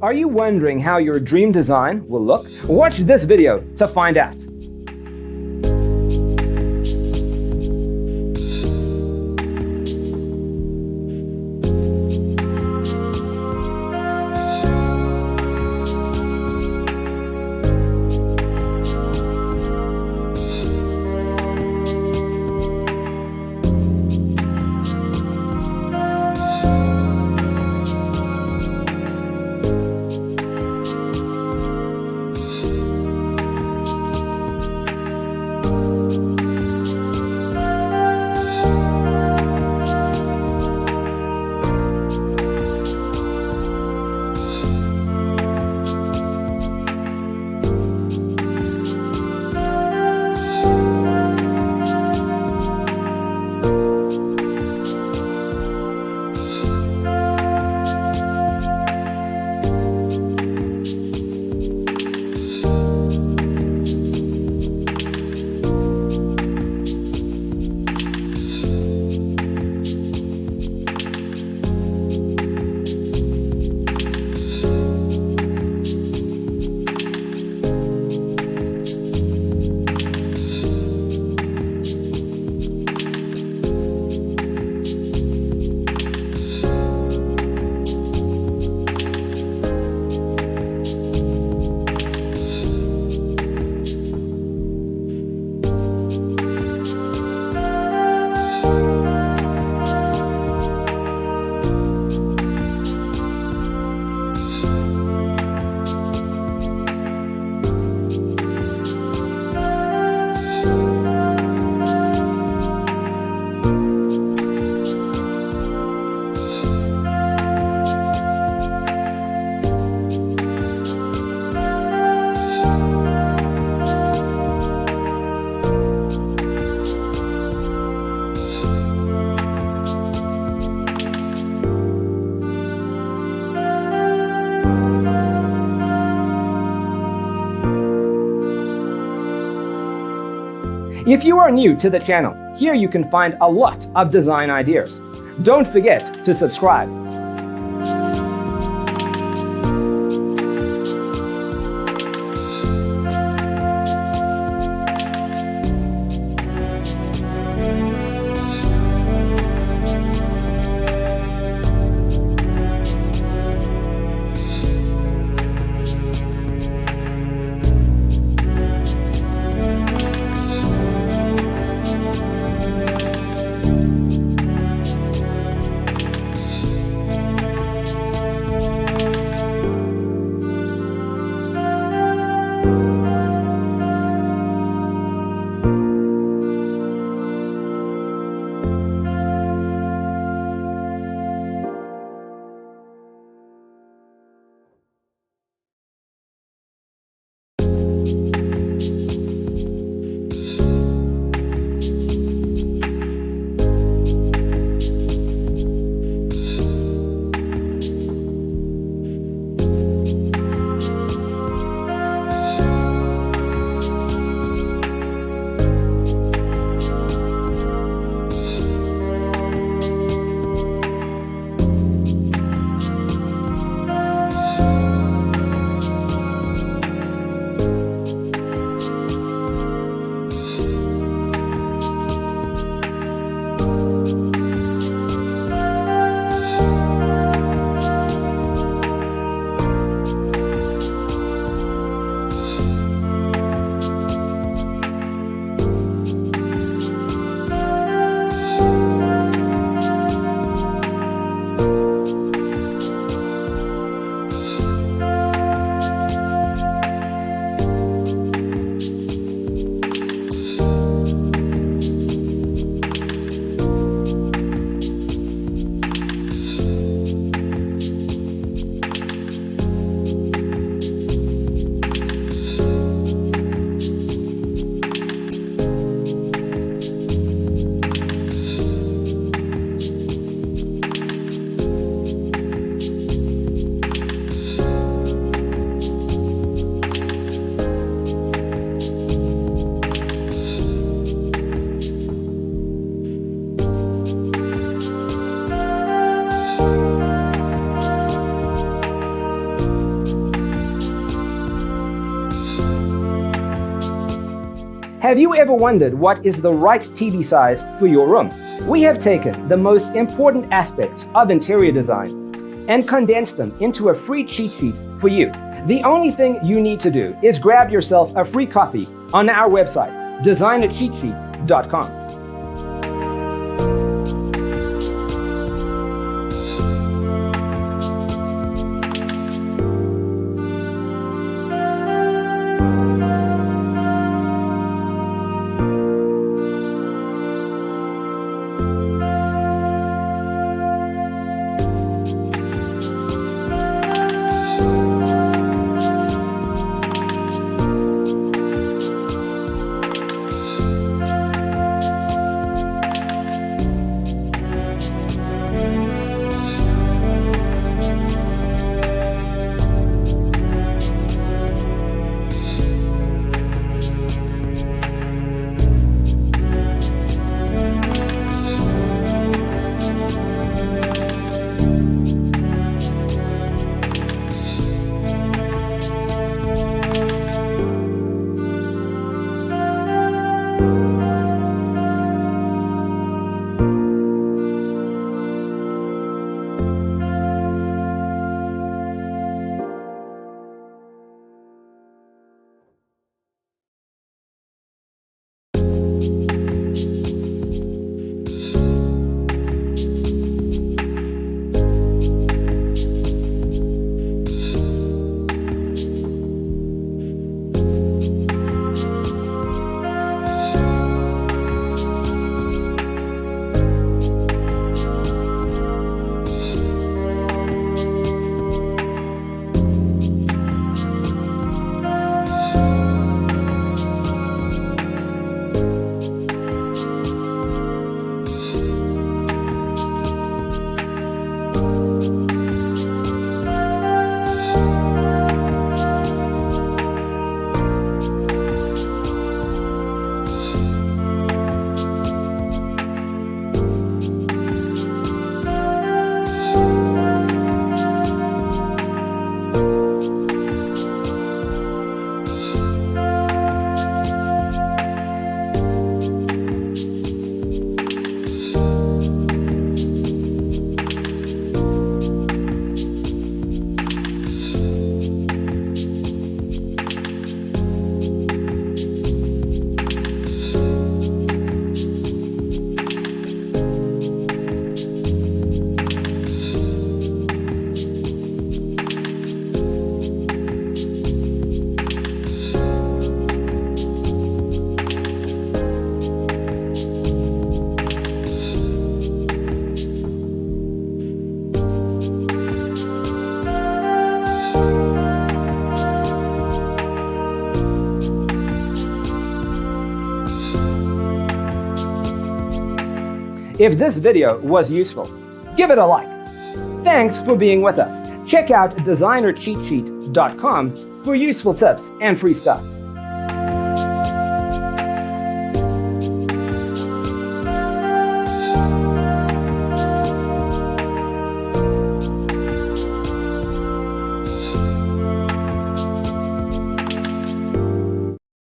Are you wondering how your dream design will look? Watch this video to find out. If you are new to the channel, here you can find a lot of design ideas. Don't forget to subscribe. Have you ever wondered what is the right TV size for your room? We have taken the most important aspects of interior design and condensed them into a free cheat sheet for you. The only thing you need to do is grab yourself a free copy on our website, designercheatsheet.com. If this video was useful, give it a like. Thanks for being with us. Check out designercheatsheet.com for useful tips and free stuff.